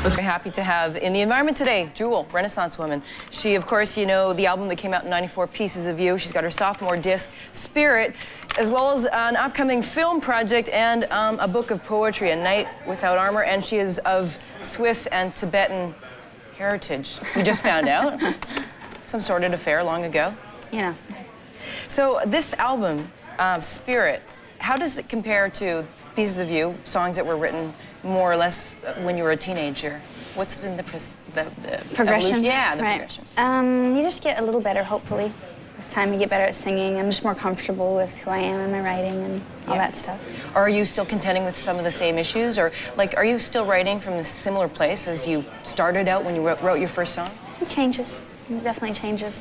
Very happy to have in the environment today, Jewel, Renaissance woman. She, of course, you know, the album that came out in '94, Pieces of You. She's got her sophomore disc, Spirit, as well as an upcoming film project and a book of poetry, A Night Without Armor, and she is of Swiss and Tibetan heritage. We just found out. Some sordid affair long ago. Yeah. So this album, Spirit, how does it compare to Pieces of You, songs that were written more or less when you were a teenager? What's the progression? Evolution? Yeah, the right. progression. You just get a little better, hopefully. With time, you get better at singing. I'm just more comfortable with who I am and my writing and all that stuff. Are you still contending with some of the same issues, or like, are you still writing from a similar place as you started out when you wrote your first song? It changes. It definitely changes.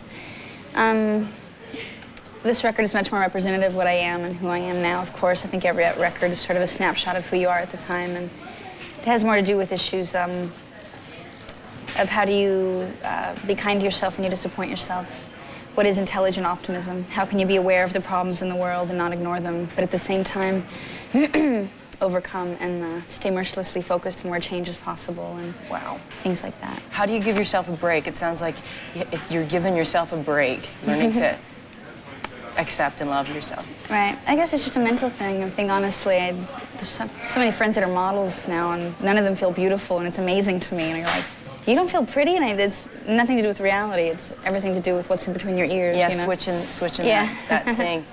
This record is much more representative of what I am and who I am now, of course. I think every record is sort of a snapshot of who you are at the time, and it has more to do with issues of how do you be kind to yourself when you disappoint yourself. What is intelligent optimism? How can you be aware of the problems in the world and not ignore them, but at the same time overcome and stay mercilessly focused on where change is possible and things like that. How do you give yourself a break? It sounds like you're giving yourself a break, learning to accept and love yourself. Right. I guess it's just a mental thing. I think, honestly, there's so many friends that are models now, and none of them feel beautiful, and it's amazing to me. And you're like, you don't feel pretty? And it's nothing to do with reality. It's everything to do with what's in between your ears. Yeah, you know? switching yeah. that thing.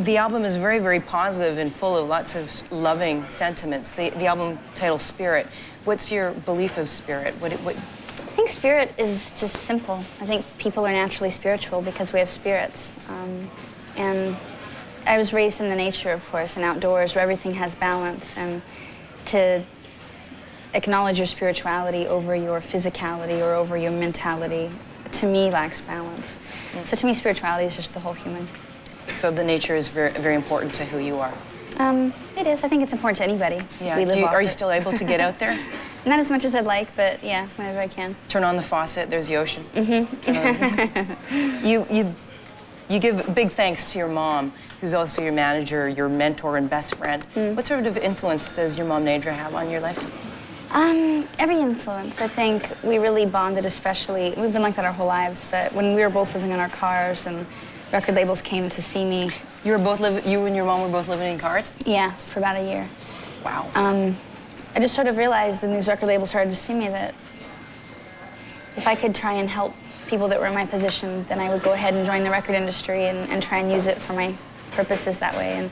The album is very, very positive and full of lots of loving sentiments. The album title, Spirit. What's your belief of spirit? What I think spirit is just simple. I think people are naturally spiritual because we have spirits. And I was raised in the nature, of course, and outdoors where everything has balance. And to acknowledge your spirituality over your physicality or over your mentality, to me, lacks balance. So to me, spirituality is just the whole human. So the nature is very, very important to who you are. It is. I think it's important to anybody. Yeah. Are you still able to get out there? Not as much as I'd like, but yeah, whenever I can. Turn on the faucet, there's the ocean. You give big thanks to your mom, who's also your manager, your mentor and best friend. What sort of influence does your mom, Nadra, have on your life? Every influence. I think we really bonded, especially. We've been like that our whole lives, but when we were both living in our cars and record labels came to see me. You and your mom were both living in cars? Yeah, for about a year. Wow. I just sort of realized, and these record labels started to see me, that if I could try and help people that were in my position, then I would go ahead and join the record industry and try and use it for my purposes that way. And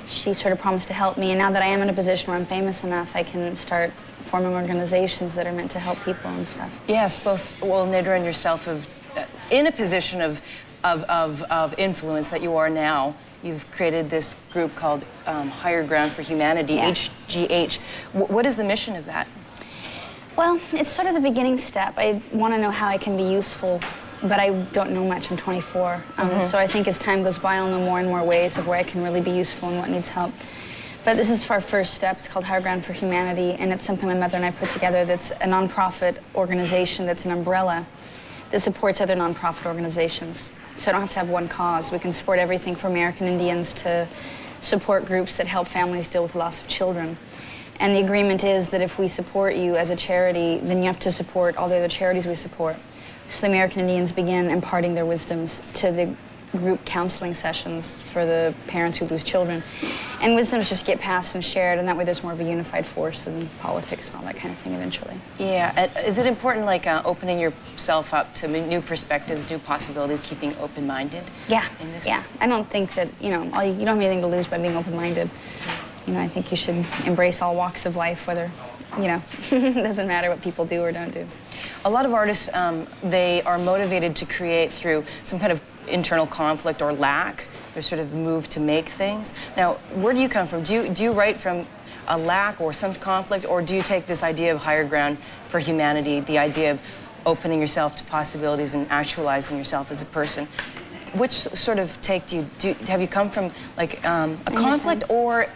she sort of promised to help me, and now that I am in a position where I'm famous enough, I can start forming organizations that are meant to help people and stuff. Yes, both, well, Nadra and yourself have, in a position of influence that you are now. You've created this group called Higher Ground for Humanity, HGH. What is the mission of that? Well, it's sort of the beginning step. I want to know how I can be useful, but I don't know much. I'm 24. So I think as time goes by, I'll know more and more ways of where I can really be useful and what needs help. But this is our first step. It's called Higher Ground for Humanity, and it's something my mother and I put together that's a nonprofit organization that's an umbrella that supports other nonprofit organizations. So I don't have to have one cause. We can support everything from American Indians to support groups that help families deal with the loss of children. And the agreement is that if we support you as a charity, then you have to support all the other charities we support. So the American Indians began imparting their wisdoms to the group counseling sessions for the parents who lose children. And wisdoms just get passed and shared, and that way there's more of a unified force in politics and all that kind of thing eventually. Yeah, is it important, like, opening yourself up to new perspectives, new possibilities, keeping open-minded? Yeah, in this? Yeah. I don't think that, you don't have anything to lose by being open-minded. I think you should embrace all walks of life, whether, it doesn't matter what people do or don't do. A lot of artists, they are motivated to create through some kind of internal conflict or lack. They're sort of moved to make things. Now, where do you come from? Do you write from a lack or some conflict, or do you take this idea of higher ground for humanity, the idea of opening yourself to possibilities and actualizing yourself as a person? Which sort of take do you have you come from, like, a conflict or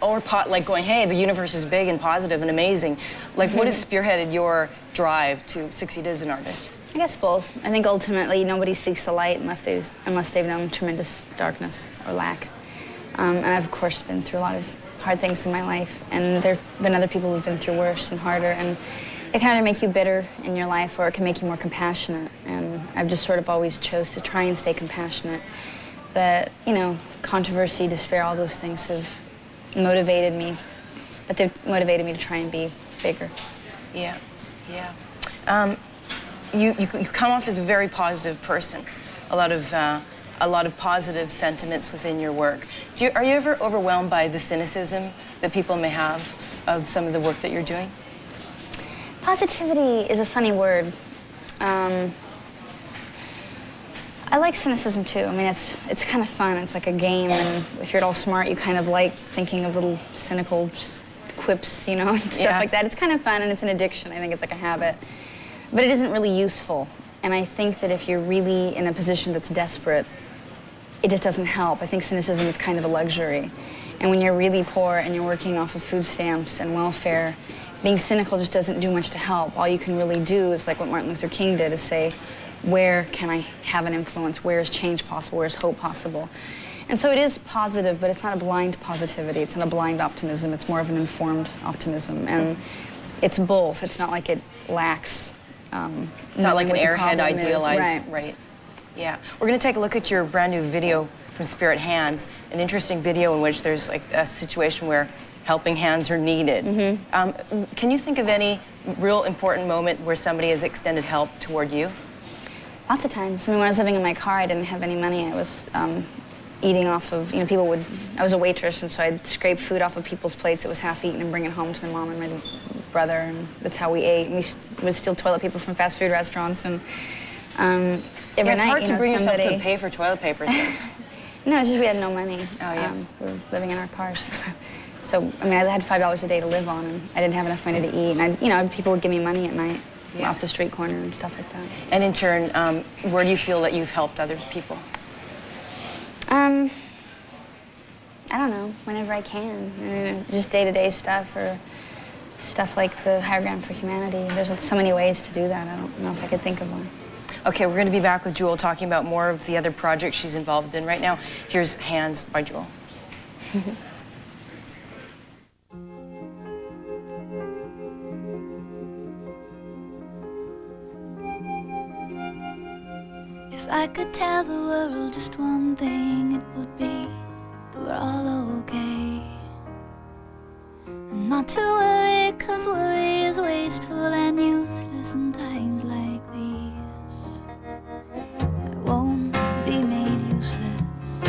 like going, hey, the universe is big and positive and amazing? Like, what has spearheaded your drive to succeed as an artist? I guess both. I think ultimately nobody seeks the light unless they've known tremendous darkness or lack. And I've, of course, been through a lot of hard things in my life, and there have been other people who've been through worse and harder. And it can either make you bitter in your life or it can make you more compassionate. And I've just sort of always chose to try and stay compassionate. But, you know, controversy, despair, all those things have motivated me. But they've motivated me to try and be bigger. Yeah, yeah. You come off as a very positive person. A lot of positive sentiments within your work. Are you ever overwhelmed by the cynicism that people may have of some of the work that you're doing? Positivity is a funny word. I like cynicism too. I mean, it's kind of fun. It's like a game, and if you're at all smart, you kind of like thinking of little cynical quips, you know, and stuff like that. It's kind of fun, and it's an addiction. I think it's like a habit. But it isn't really useful. And I think that if you're really in a position that's desperate, it just doesn't help. I think cynicism is kind of a luxury. And when you're really poor and you're working off of food stamps and welfare, being cynical just doesn't do much to help. All you can really do is like what Martin Luther King did, is say, where can I have an influence? Where is change possible? Where is hope possible? And so it is positive, but it's not a blind positivity. It's not a blind optimism. It's more of an informed optimism. And it's both. It's not like it lacks. It's not like an airhead idealized. Right. Yeah. We're going to take a look at your brand new video from Spirit Hands, an interesting video in which there's like a situation where helping hands are needed. Mm-hmm. Can you think of any real important moment where somebody has extended help toward you? Lots of times. I mean, when I was living in my car, I didn't have any money. I was eating off of, you know, people would, I was a waitress, and so I'd scrape food off of people's plates that was half eaten and bring it home to my mom and my brother, and that's how we ate. And we would steal toilet paper from fast food restaurants, and every it's night, hard you to know, bring yourself somebody... to pay for toilet paper. No, it's just we had no money. Oh, yeah. We were living in our cars. So, I mean, I had $5 a day to live on, and I didn't have enough money to eat. And, you know, people would give me money at night off the street corner and stuff like that. And in turn, where do you feel that you've helped other people? I don't know, whenever I can. Just day-to-day stuff, or stuff like the Higher Ground for Humanity. There's so many ways to do that. I don't know if I could think of one. Okay, we're going to be back with Jewel talking about more of the other projects she's involved in right now. Here's Hands by Jewel. If I could tell the world just one thing, it would be that we're all okay. And not to worry, 'cause worry is wasteful and useless in times like these. I won't be made useless,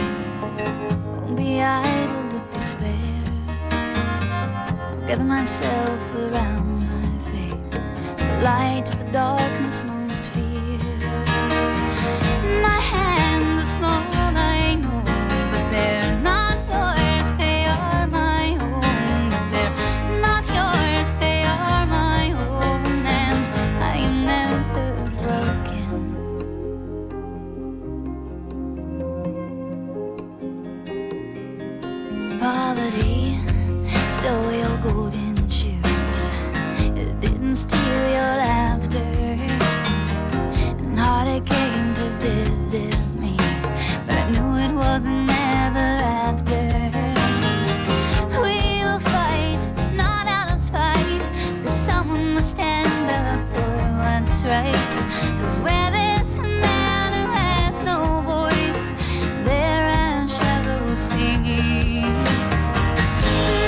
won't be idle with despair. I'll gather myself around my faith, for light is the darkness most fear. My hands are small, I know, but they're not yours, they are my own. But they're not yours, they are my own, and I am never broken. Poverty stole your golden shoes, it didn't steal your laughter. And heartache came to visit me, but I knew it wasn't ever after. We will fight, not out of spite, 'cause someone must stand up for what's right. 'Cause where there's a man who has no voice, there are shadows singing.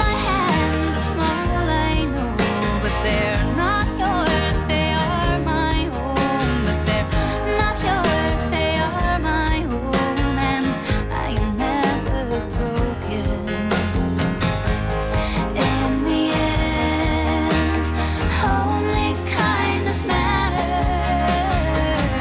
My hands are small, I know, but they're not yours, they are my own. But they're not yours, they are my own, and I am never broken. In the end, only kindness matters.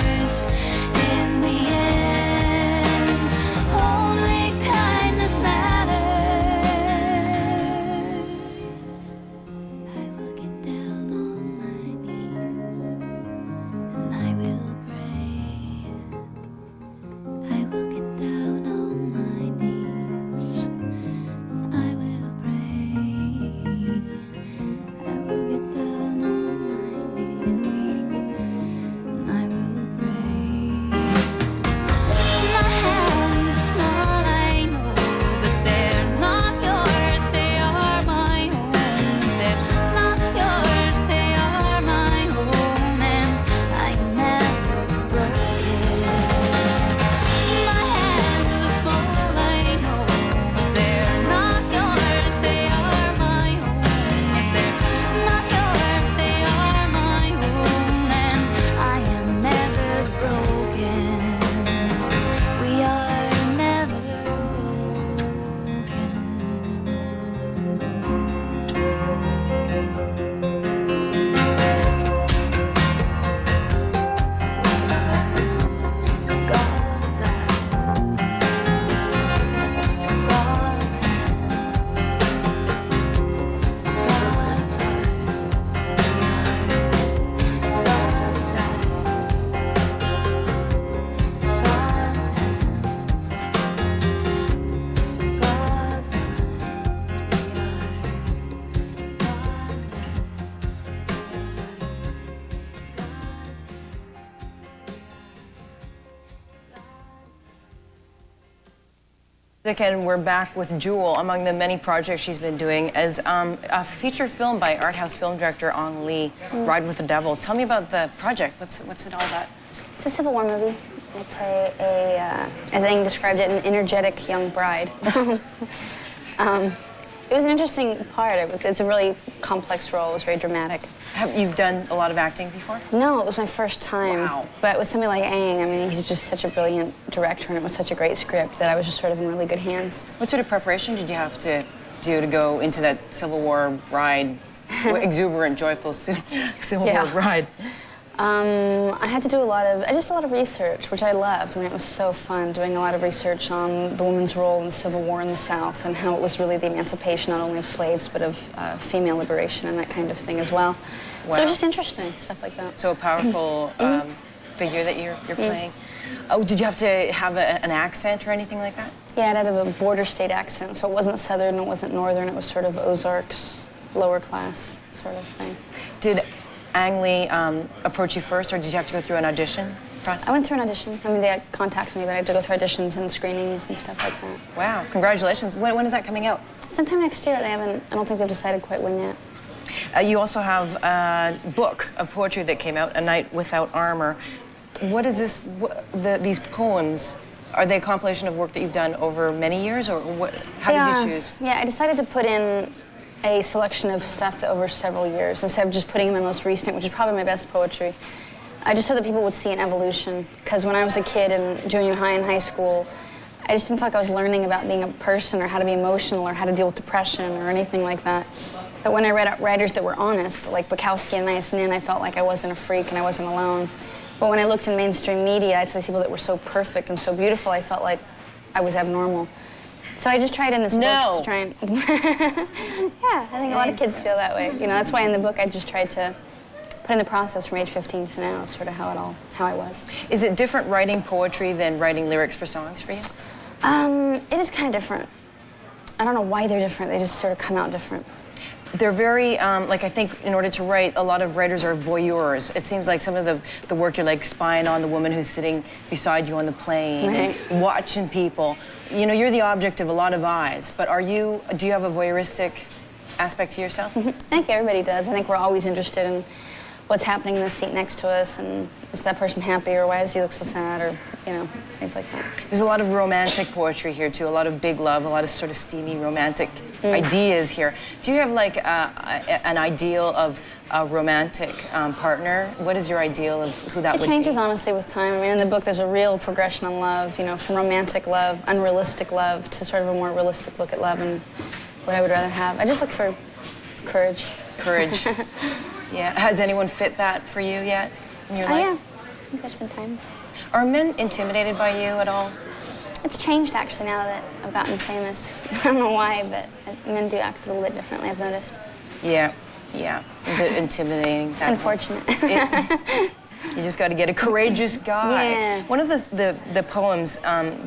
And we're back with Jewel, among the many projects she's been doing, as a feature film by art house film director Ong Lee, Ride with the Devil. Tell me about the project. What's it all about? It's a Civil War movie. I play as Aang described it, an energetic young bride. It was an interesting part. It's a really complex role. It was very dramatic. Have you done a lot of acting before? No, it was my first time. Wow. But with somebody like Aang, I mean, he's just such a brilliant director, and it was such a great script that I was just sort of in really good hands. What sort of preparation did you have to do to go into that Civil War ride, exuberant, joyful Civil War ride? I had to do just a lot of research, which I loved. I mean, it was so fun doing a lot of research on the woman's role in the Civil War in the South and how it was really the emancipation not only of slaves but of female liberation and that kind of thing as well. Wow. So it was just interesting, stuff like that. So a powerful figure that you're playing. Oh, did you have to have an accent or anything like that? Yeah, I had to have a border state accent, so it wasn't Southern, it wasn't Northern, it was sort of Ozarks, lower class sort of thing. Did Ang Lee approach you first, or did you have to go through an audition process? I went through an audition. I mean, they contacted me, but I had to go through auditions and screenings and stuff like that. Wow, congratulations. When is that coming out? Sometime next year. I don't think they've decided quite when yet. You also have a book of poetry that came out, A Night Without Armor. What is this, these poems, are they a compilation of work that you've done over many years, or how did you choose? Yeah, I decided to put in a selection of stuff that over several years, instead of just putting in my most recent, which is probably my best poetry. I just so that people would see an evolution, because when I was a kid in junior high and high school, I just didn't feel like I was learning about being a person or how to be emotional or how to deal with depression or anything like that. But when I read writers that were honest, like Bukowski and Nice Nin, I felt like I wasn't a freak and I wasn't alone. But when I looked in mainstream media, I saw people that were so perfect and so beautiful, I felt like I was abnormal. So I just tried in this book to try and... Yeah, I think a lot of kids feel that way. You know, that's why in the book I just tried to put in the process from age 15 to now, sort of how I was. Is it different writing poetry than writing lyrics for songs for you? It is kind of different. I don't know why they're different, they just sort of come out different. They're very, like I think in order to write, a lot of writers are voyeurs. It seems like some of the work you're like spying on the woman who's sitting beside you on the plane, right, and watching people. You know, you're the object of a lot of eyes, but do you have a voyeuristic aspect to yourself? I think everybody does. I think we're always interested in what's happening in the seat next to us, and is that person happy, or why does he look so sad, or, you know, things like that. There's a lot of romantic poetry here, too, a lot of big love, a lot of sort of steamy romantic ideas here. Do you have, like, an ideal of a romantic partner? What is your ideal of who that would be? It changes, honestly, with time. I mean, in the book, there's a real progression on love, you know, from romantic love, unrealistic love, to sort of a more realistic look at love and what I would rather have. I just look for courage. Courage. Yeah. Has anyone fit that for you yet in your life? Yeah. I think there's been times. Are men intimidated by you at all? It's changed, actually, now that I've gotten famous. I don't know why, but men do act a little bit differently, I've noticed. Yeah. Yeah. A bit intimidating. It's unfortunate. You just got to get a courageous guy. Yeah. One of the poems,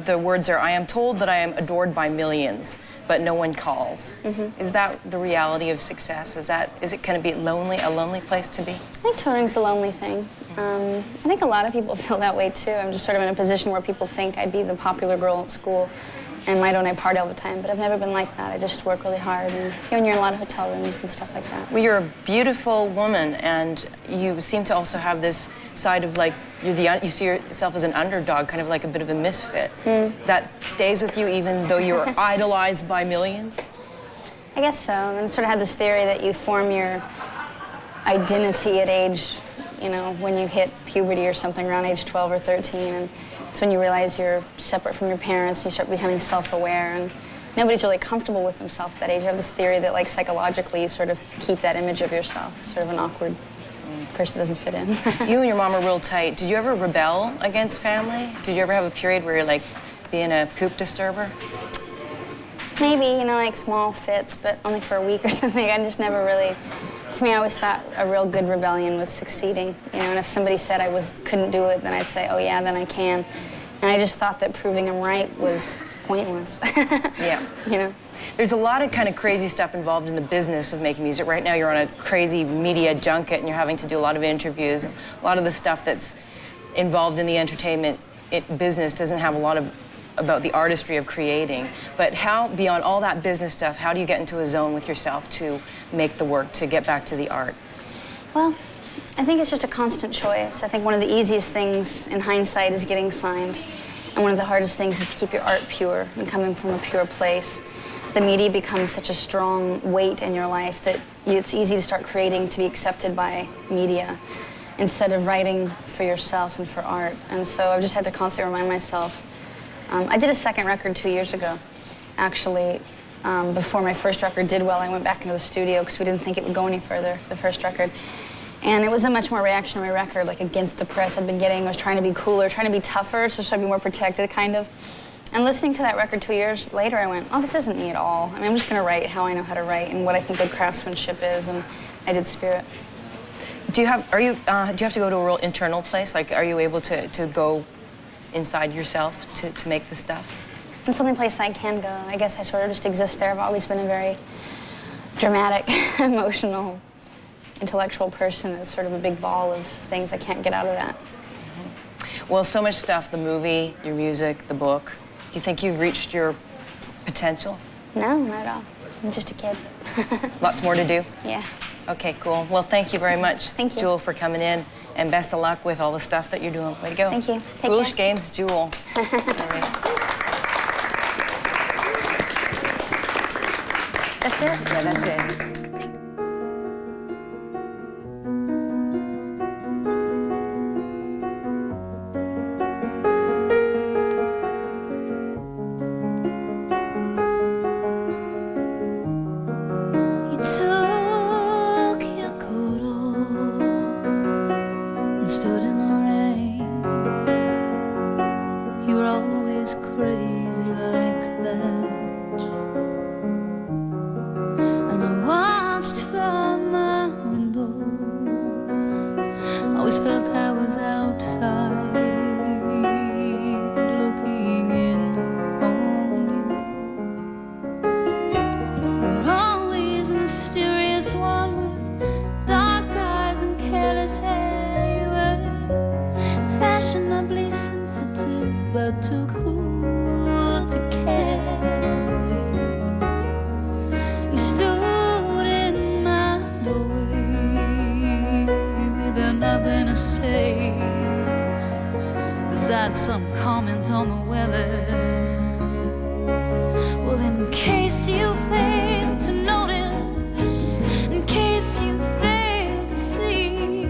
the words are, I am told that I am adored by millions, but no one calls. Is that the reality of success? Is it kind of be a lonely place to be? I think touring's a lonely thing. I think a lot of people feel that way too. I'm just sort of in a position where people think I'd be the popular girl at school, and why don't I party all the time? But I've never been like that. I just work really hard, and you're in a lot of hotel rooms and stuff like that. Well, you're a beautiful woman, and you seem to also have this side of like you see yourself as an underdog, kind of like a bit of a misfit. That stays with you even though you're idolized by millions? I guess so. And I sort of had this theory that you form your identity at age, you know, when you hit puberty or something around age 12 or 13, and it's when you realize you're separate from your parents, you start becoming self-aware, and nobody's really comfortable with themselves at that age. I have this theory that, like, psychologically you sort of keep that image of yourself, it's sort of an awkward person that doesn't fit in. You and your mom are real tight. Did you ever rebel against family? Did you ever have a period where you're like being a poop disturber? Maybe, you know, like small fits, but only for a week or something. I just never really, to me, I always thought a real good rebellion was succeeding. You know, and if somebody said I couldn't do it, then I'd say, oh yeah, then I can. And I just thought that proving them right was pointless. Yeah. You know? There's a lot of kind of crazy stuff involved in the business of making music. Right now you're on a crazy media junket and you're having to do a lot of interviews. A lot of the stuff that's involved in the entertainment business doesn't have a lot of about the artistry of creating, but how, beyond all that business stuff, how do you get into a zone with yourself to make the work, to get back to the art? Well, I think it's just a constant choice. I think one of the easiest things in hindsight is getting signed, and one of the hardest things is to keep your art pure and coming from a pure place. The media becomes such a strong weight in your life that it's easy to start creating to be accepted by media instead of writing for yourself and for art. And so I've just had to constantly remind myself. I did a second record 2 years ago, actually. Before my first record did well, I went back into the studio because we didn't think it would go any further, the first record. And it was a much more reactionary record, like against the press I'd been getting. I was trying to be cooler, trying to be tougher, so I'd be more protected, kind of. And listening to that record 2 years later, I went, oh, this isn't me at all. I mean, I'm just gonna write how I know how to write and what I think good craftsmanship is, and I did Spirit. Do you have to go to a real internal place? Like, are you able to go inside yourself to make the stuff? It's the only place I can go. I guess I sort of just exist there. I've always been a very dramatic, emotional, intellectual person. It's sort of a big ball of things. I can't get out of that. Well, so much stuff, the movie, your music, the book. Do you think you've reached your potential? No, not at all. I'm just a kid. Lots more to do? Yeah. Okay, cool. Well, thank you very much, Thank you. Jewel, for coming in, and best of luck with all the stuff that you're doing. Way to go. Thank you. Take Foolish care. Games, Jewel. All right. That's it? Yeah, that's it. You took your coat off and stood in the rain. You were always crazy like that, and I watched from my window. Always felt I was outside looking in on you. You're always a mysterious one with dark eyes and careless hair. You were fashionably sensitive, but too cool to care. You stood in my doorway with nothing to say besides some comment on the weather. Well, in case you fail to notice, in case you fail to see,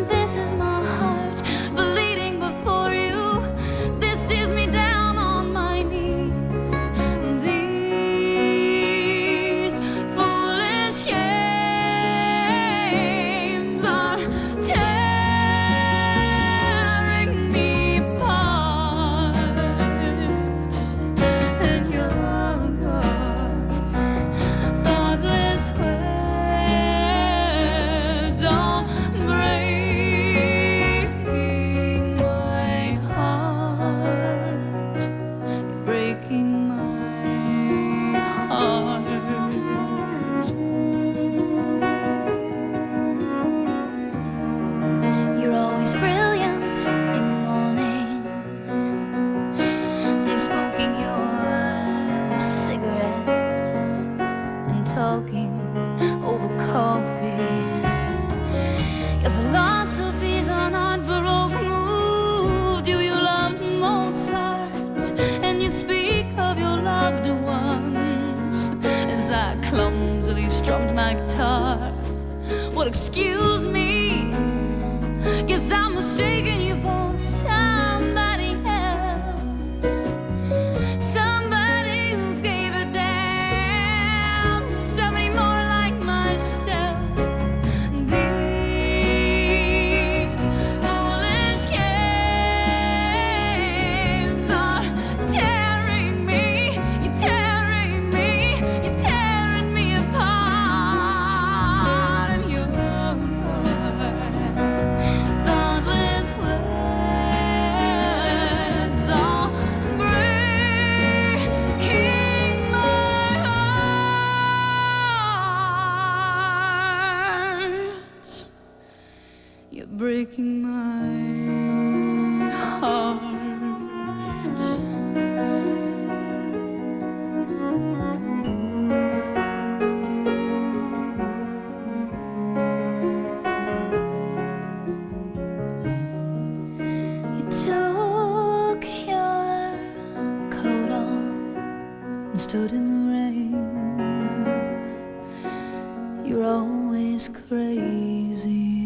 this is my heart bleeding before you. This is me down on my knees. These foolish games are tearing me apart, and your thoughtless words don't break my heart. You're breaking my heart. You're always brilliant in the morning and smoking your cigarettes and talking over coffee. Your philosophies on art baroque moved you. You loved Mozart and you'd speak of your loved ones as I clumsily strummed my guitar. Well, excuse me, guess I'm mistaken you for somebody else, somebody who gave a damn, somebody more like myself. These foolish games are tearing me, you're tearing me, you're tearing me apart, and your thoughtless words are breaking my heart. You're breaking my heart. You're always crazy.